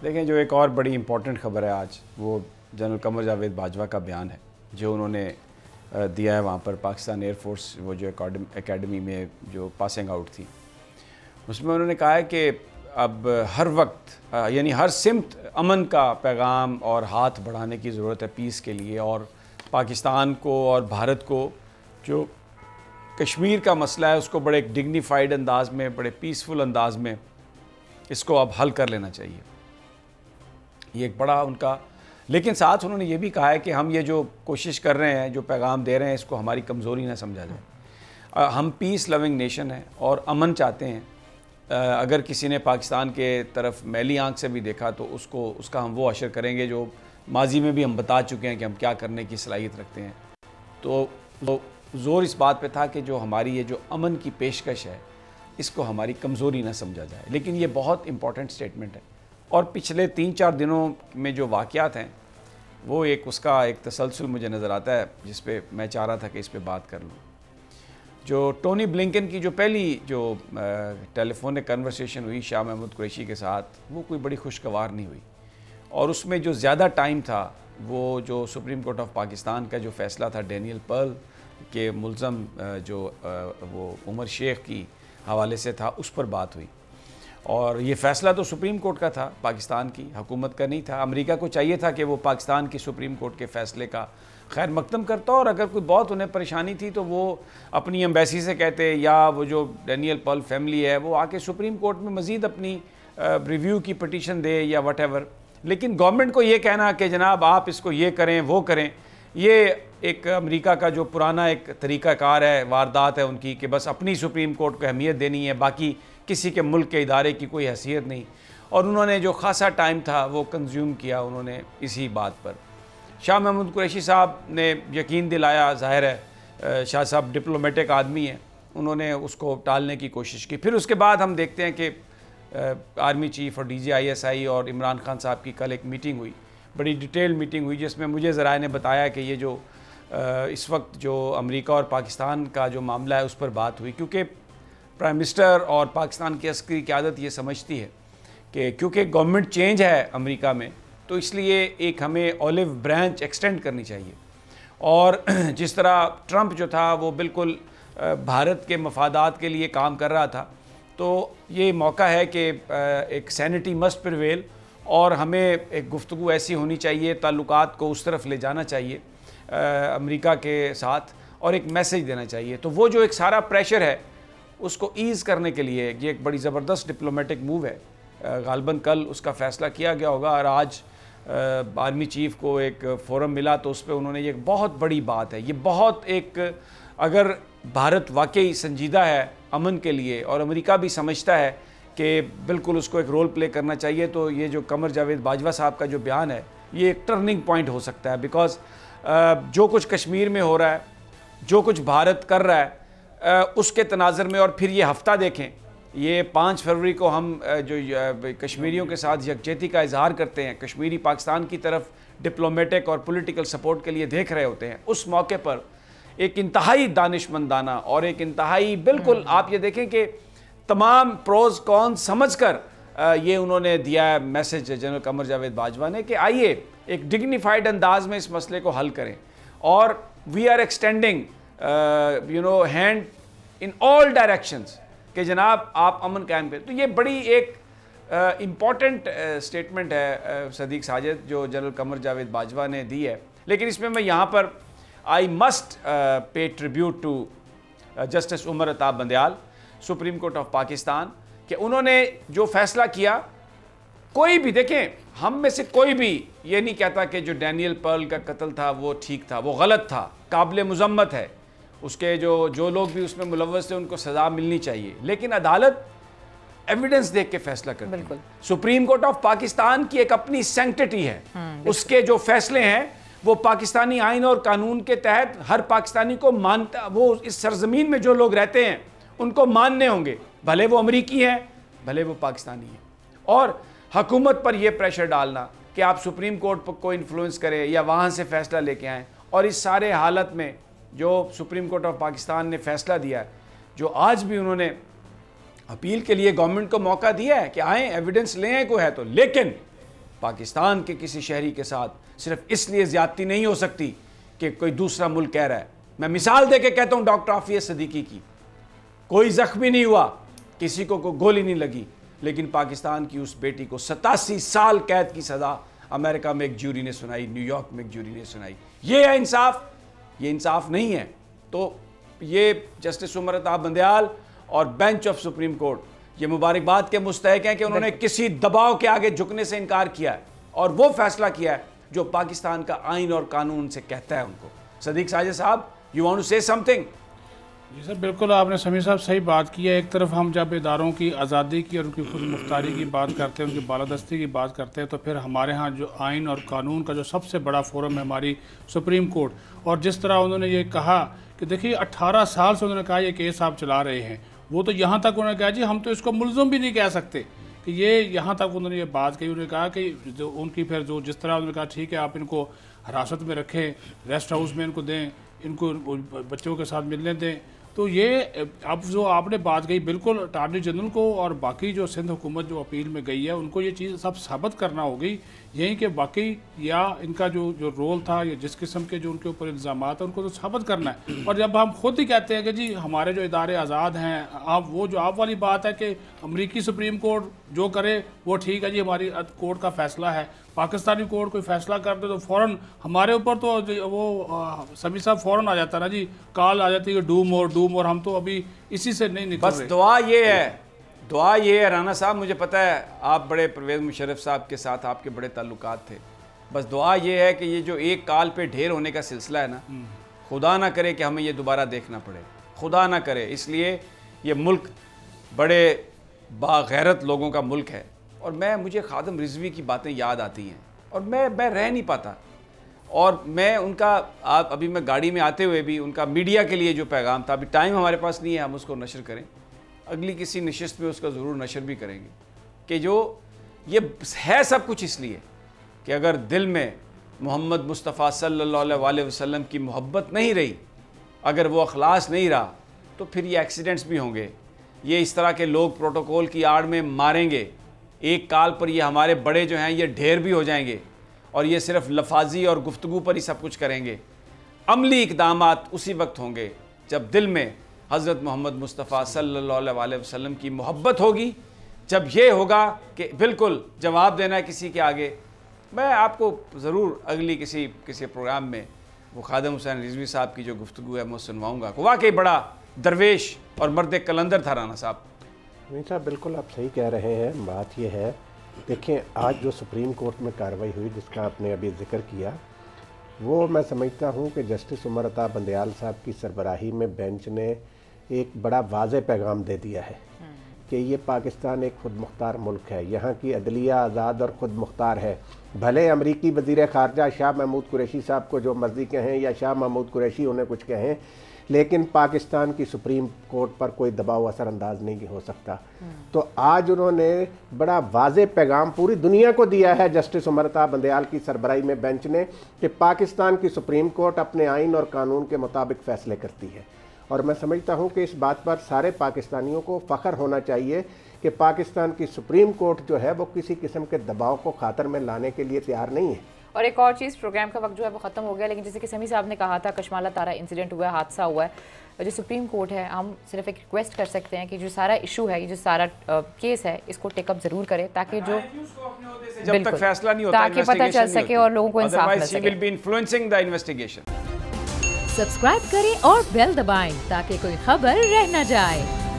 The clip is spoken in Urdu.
دیکھیں جو ایک اور بڑی امپورٹنٹ خبر ہے آج، وہ جنرل قمر جاوید باجوہ کا بیان ہے جو انہوں نے دیا ہے وہاں پر پاکستان ایئر فورس وہ جو اکیڈمی میں جو پاسنگ آؤٹ تھی، اس میں انہوں نے کہا ہے کہ اب ہر وقت یعنی ہر سمت امن کا پیغام اور ہاتھ بڑھانے کی ضرورت ہے پیس کے لیے، اور پاکستان کو اور بھارت کو جو کشمیر کا مسئلہ ہے اس کو بڑے ایک ڈگنیفائڈ انداز میں، بڑے پیسفل انداز میں اس کو اب حل کر لینا چاہیے۔ یہ ایک بڑا ان کا، لیکن ساتھ انہوں نے یہ بھی کہا ہے کہ ہم یہ جو کوشش کر رہے ہیں، جو پیغام دے رہے ہیں، اس کو ہماری کمزوری نہ سمجھا جائے۔ ہم پیس لونگ نیشن ہیں اور امن چاہتے ہیں۔ اگر کسی نے پاکستان کے طرف میلی آنکھ سے بھی دیکھا تو اس کا ہم وہ اشر کریں گے جو ماضی میں بھی ہم بتا چکے ہیں کہ ہم کیا کرنے کی صلاحیت رکھتے ہیں۔ تو زور اس بات پہ تھا کہ جو ہماری یہ جو امن کی پیشکش ہے اس کو ہماری کمزوری نہ سمجھا جائے، لیکن یہ بہت امپورٹنٹ سٹیٹمنٹ ہے۔ اور پچھلے 3-4 دنوں میں جو واقعات ہیں وہ اس کا ایک تسلسل مجھے نظر آتا ہے جس پہ میں چاہ رہا تھا کہ اس پہ بات کر لوں۔ جو ٹونی بلنکن کی جو پہلی جو ٹیلی فونک کنورسیشن ہوئی شاہ محمود قریشی کے ساتھ، وہ کوئی بڑی خوشگوار نہیں ہوئی، اور اس میں جو زیادہ ٹائم تھا وہ جو سپریم کورٹ آف پاکستان کا جو فیصلہ تھا ڈینیل پرل کے ملزم جو وہ عمر شیخ کی حوالے سے تھا، اس پر بات ہوئی۔ اور یہ فیصلہ تو سپریم کورٹ کا تھا، پاکستان کی حکومت کا نہیں تھا۔ امریکہ کو چاہیے تھا کہ وہ پاکستان کی سپریم کورٹ کے فیصلے کا خیر مقدم کرتا، اور اگر کوئی بہت انہیں پریشانی تھی تو وہ اپنی ایمبیسی سے کہتے، یا وہ جو ڈینیل پرل فیملی ہے وہ آ کے سپریم کورٹ میں مزید اپنی ریویو کی پٹیشن دے یا وٹ ایور۔ لیکن گورنمنٹ کو یہ کہنا کہ جناب آپ اس کو یہ کریں وہ کریں، یہ ایک امریکہ کا جو پرانا ایک طریقہ کار ہے، واردات ہے ان کی، کہ بس اپنی سپریم کورٹ کو اہمیت دینی ہے، باقی کسی کے ملک کے ادارے کی کوئی حیثیت نہیں۔ اور انہوں نے جو خاصا ٹائم تھا وہ کنزیوم کیا انہوں نے اسی بات پر۔ شاہ محمود قریشی صاحب نے یقین دلایا، ظاہر ہے شاہ صاحب ڈپلومیٹک آدمی ہیں، انہوں نے اس کو ٹالنے کی کوشش کی۔ پھر اس کے بعد ہم دیکھتے ہیں کہ آرمی چیف اور DGISI اور عمران خان صاحب کی کل ایک میٹنگ ہوئی، بڑی ڈیٹیل میٹنگ ہوئی، جس میں مجھے ذرائع نے بتایا کہ یہ جو اس وقت جو امریکہ اور پاکستان کا جو معاملہ ہے اس پر بات ہوئی، کیونکہ پرائم منسٹر اور پاکستان کی عسکری قیادت یہ سمجھتی ہے کہ کیونکہ گورنمنٹ چینج ہے امریکہ میں، تو اس لیے ایک ہمیں اولیو برانچ ایکسٹینڈ کرنی چاہیے۔ اور جس طرح ٹرمپ جو تھا وہ بالکل بھارت کے مفادات کے لیے کام کر رہا تھا، تو یہ موقع ہے کہ ایک سینٹی مسٹ پریویل، اور ہمیں ایک گفتگو ایسی ہونی چاہیے، تعلقات کو اس طرف لے جانا چاہیے امریکہ کے ساتھ، اور ایک میسیج دینا چاہیے۔ تو وہ جو ایک سارا پریشر ہے اس کو ایز کرنے کے لیے یہ ایک بڑی زبردست ڈپلومیٹک موو ہے۔ غالباً کل اس کا فیصلہ کیا گیا ہوگا، اور آج آرمی چیف کو ایک فورم ملا تو اس پہ انہوں نے یہ بہت بڑی بات ہے، یہ بہت ایک، اگر بھارت واقعی سنجیدہ ہے امن کے لیے اور امریکہ بھی سمجھتا ہے کہ بالکل اس کو ایک رول پلے کرنا چاہیے، تو یہ جو قمر جاوید باجوہ صاحب کا جو بیان ہے یہ ایک ٹرننگ پوائنٹ ہو سکتا ہے۔ بیکاز جو کچھ کشمیر میں ہو رہا ہے، جو کچھ بھارت کر رہا ہے، اس کے تناظر میں، اور پھر یہ ہفتہ دیکھیں، یہ 5 فروری کو ہم جو کشمیریوں کے ساتھ یکجہتی کا اظہار کرتے ہیں، کشمیری پاکستان کی طرف ڈپلومیٹک اور پولیٹیکل سپورٹ کے لیے دیکھ رہے ہوتے ہیں، اس موقع پر ایک انتہائی دانشمندانہ اور ایک انتہائی بالکل آپ یہ دیکھیں کہ تمام پروز کون سمجھ کر یہ انہوں نے دیا ہے میسج جنرل قمر جاوید باجوہ نے کہ آئیے ایک ڈگنیفائڈ انداز میں اس مسئلے کو حل کریں، اور we are extending hand in all directions, کہ جناب آپ امن قائم کریں۔ تو یہ بڑی ایک امپورٹنٹ سٹیٹمنٹ ہے صدیق ساجد جو جنرل قمر جاوید باجوہ نے دی ہے۔ لیکن اس میں یہاں پر I must pay tribute to justice Umar Ata Bandial, supreme court of Pakistan, کہ انہوں نے جو فیصلہ کیا، کوئی بھی دیکھیں ہم میں سے کوئی بھی یہ نہیں کہتا کہ جو ڈینیل پرل کا قتل تھا وہ ٹھیک تھا، وہ غلط تھا، قابل مذمت ہے، اس کے جو لوگ بھی اس میں ملوث تھے ان کو سزا ملنی چاہیے، لیکن عدالت ایویڈنس دیکھ کے فیصلہ کرتی ہے۔ سپریم کورٹ آف پاکستان کی ایک اپنی سینکٹیٹی ہے، اس کے جو فیصلے ہیں وہ پاکستانی آئین اور قانون کے تحت ہر پاکستانی کو مانتا، وہ اس سرزمین میں جو لوگ رہتے ہیں ان کو ماننے ہوں گے، بھلے وہ امریکی ہیں بھلے وہ پاکستانی ہیں۔ اور حکومت پر یہ پریشر ڈالنا کہ آپ سپریم کورٹ کو انفلوئنس کریں یا وہاں سے فیصلہ لے کے آئیں، اور اس سارے حالت میں جو سپریم کورٹ آف پاکستان نے فیصلہ دیا ہے، جو آج بھی انہوں نے اپیل کے لیے گورنمنٹ کو موقع دیا ہے کہ آئیں ایویڈنس لیں کوئی ہے تو، لیکن پاکستان کے کسی شہری کے ساتھ صرف اس لیے زیادتی نہیں ہو سکتی کہ کوئی دوسرا ملک کہہ رہا ہے. میں مثال دے کے کہتا ہوں ڈاکٹر عافیہ صدیقی کی, کوئی زخمی نہیں ہوا, کسی کو کوئی گولی نہیں لگی, لیکن پاکستان کی اس بیٹی کو 87 سال قید کی سزا امریکہ میں ایک جیوری نے سنائی, نیو یارک میں ایک جیوری نے سنائی. یہ ہے انصاف؟ یہ انصاف نہیں ہے. تو یہ جسٹس عمر عطا بندیال اور بینچ آف سپریم کورٹ یہ مبارکباد کے مستحق ہیں کہ انہوں نے کسی دباؤ کے آگے جھکنے سے انکار کیا ہے اور وہ فیصلہ کیا ہے جو پاکستان کا آئین اور قانون سے کہتا ہے ان کو. صدیق ساجد صاحب, یو وانٹ ٹو سے سم تھنگ؟ جی سر, بالکل آپ نے سمیع صاحب صحیح بات کی ہے. ایک طرف ہم جب اداروں کی آزادی کی اور ان کی خود مختاری کی بات کرتے ہیں, ان کی بالادستی کی بات کرتے ہیں, تو پھر ہمارے ہاں جو آئین اور قانون کا جو سب سے بڑا فورم ہے ہماری سپریم کورٹ, اور جس طرح انہوں نے یہ کہا کہ دیکھیے 18 سال سے انہوں نے کہا یہ کیس آپ چلا رہے ہیں, وہ تو یہاں تک انہوں نے کہا جی ہم تو اس کو ملزم بھی نہیں کہہ سکتے, کہ یہ یہاں تک انہوں نے یہ بات کہی. انہوں نے کہا کہ جو ان کی پھر جو جس طرح انہوں نے کہا ٹھیک ہے آپ ان کو حراست میں رکھیں, ریسٹ ہاؤس میں ان کو دیں, ان کو بچوں کے ساتھ ملنے دیں. تو یہ اب جو آپ نے بات کہی بالکل اٹارنی جنرل کو اور باقی جو سندھ حکومت جو اپیل میں گئی ہے ان کو یہ چیز سب ثابت کرنا ہوگی یہی کہ باقی یا ان کا جو رول تھا یا جس قسم کے جو ان کے اوپر الزامات ہیں ان کو تو ثابت کرنا ہے. اور جب ہم خود ہی کہتے ہیں کہ جی ہمارے جو ادارے آزاد ہیں, وہ جو آپ والی بات ہے کہ امریکی سپریم کورٹ جو کرے وہ ٹھیک ہے جی ہماری کورٹ کا فیصلہ ہے, پاکستانی کورٹ کوئی فیصلہ کر دے تو فوراً ہمارے اوپر تو وہ سمیع صاحب فوراً آ جاتا نا جی, کال آ جاتی ہے کہ ڈو مور. ہم تو ابھی اسی سے نہیں نکل رہے. بس دعا یہ ہے رانا صاحب, مجھے پتہ ہے آپ بڑے پرویز مشرف صاحب کے ساتھ آپ کے بڑے تعلقات تھے, بس دعا یہ ہے کہ یہ جو ایک کال پہ ڈھیر ہونے کا سلسلہ ہے نا, خدا نہ کرے کہ ہمیں یہ دوبارہ دیکھنا پڑے, خدا نہ کرے. اس لیے یہ ملک بڑے باغیرت لوگوں کا ملک ہے, اور مجھے خادم رضوی کی باتیں یاد آتی ہیں اور میں رہ نہیں پاتا. اور میں ان کا ابھی میں گاڑی میں آتے ہوئے بھی ان کا میڈیا کے لیے جو پیغام تھا, ابھی ٹائم ہمارے پاس نہیں ہے ہم اس کو نشر کریں, اگلی کسی نشست میں اس کا ضرور نشر بھی کریں گے, کہ جو یہ ہے سب کچھ اس لیے کہ اگر دل میں محمد مصطفیٰ صلی اللہ علیہ وسلم کی محبت نہیں رہی, اگر وہ اخلاص نہیں رہا, تو پھر یہ ایکسیڈنٹس بھی ہوں گے, یہ اس طرح کے لوگ پروٹوکول کی آڑ میں ماریں گے, ایک کال پر یہ ہمارے بڑے جو ہیں یہ ڈھیر بھی ہو جائیں گے, اور یہ صرف لفاظی اور گفتگو پر ہی سب کچھ کریں گے. عملی اقدامات اسی وقت ہوں گے جب دل میں حضرت محمد مصطفیٰ صلی اللہ علیہ وسلم کی محبت ہوگی, جب یہ ہوگا کہ بالکل جواب دینا ہے کسی کے آگے. میں آپ کو ضرور اگلی کسی پروگرام میں وہ خادم حسین رضوی صاحب کی جو گفتگو ہے میں سنواؤں گا, واقعی بڑا درویش اور مرد کلندر تھا رانا صاحب. امین صاحب بالکل آپ صحیح کہہ رہے ہیں. بات یہ ہے دیکھیں آج جو سپریم کورٹ میں کارروائی ہوئی جس کا آپ نے ابھی ذکر کیا, وہ میں سمجھتا ہوں کہ جسٹس عمر عطا بندیال صاحب کی سربراہی میں بینچ نے ایک بڑا واضح پیغام دے دیا ہے کہ یہ پاکستان ایک خود مختار ملک ہے, یہاں کی عدلیہ آزاد اور خود مختار ہے. بھلے امریکی وزیر خارجہ شاہ محمود قریشی صاحب کو جو مرضی کہیں یا شاہ محمود قریشی انہیں کچھ کہیں, لیکن پاکستان کی سپریم کورٹ پر کوئی دباؤ اثر انداز نہیں ہو سکتا. تو آج انہوں نے بڑا واضح پیغام پوری دنیا کو دیا ہے جسٹس عمر عطا بندیال کی سربراہی میں بینچ نے, کہ پاکستان کی سپریم کورٹ اپنے آئین اور قانون کے مطابق فیصلے کرتی ہے. اور میں سمجھتا ہوں کہ اس بات پر سارے پاکستانیوں کو فخر ہونا چاہیے کہ پاکستان کی سپریم کورٹ جو ہے وہ کسی قسم کے دباؤ کو خاطر میں لانے کے لیے تیار نہیں ہے. اور ایک اور چیز, پروگرام کا وقت جو ہے وہ ختم ہو گیا, لیکن جیسے کہ سمیع صاحب نے کہا تھا کشمالہ تارا انسیڈنٹ ہوا ہے, حادثہ ہوا ہے, جو سپریم کورٹ ہے ہم صرف ایک ریکویسٹ کر سکتے ہیں کہ جو سارا ایشو ہے, یہ جو سارا کیس ہے, اس کو ٹیک اپ ضرور کرے تاکہ جو جب تک فیصلہ نہیں ہوتا تاکہ پتہ چل سکے اور لوگوں کو انصاف مل سکے. سبسکرائب کریں اور بیل دبائیں تاکہ کوئی خبر رہ نہ جائے.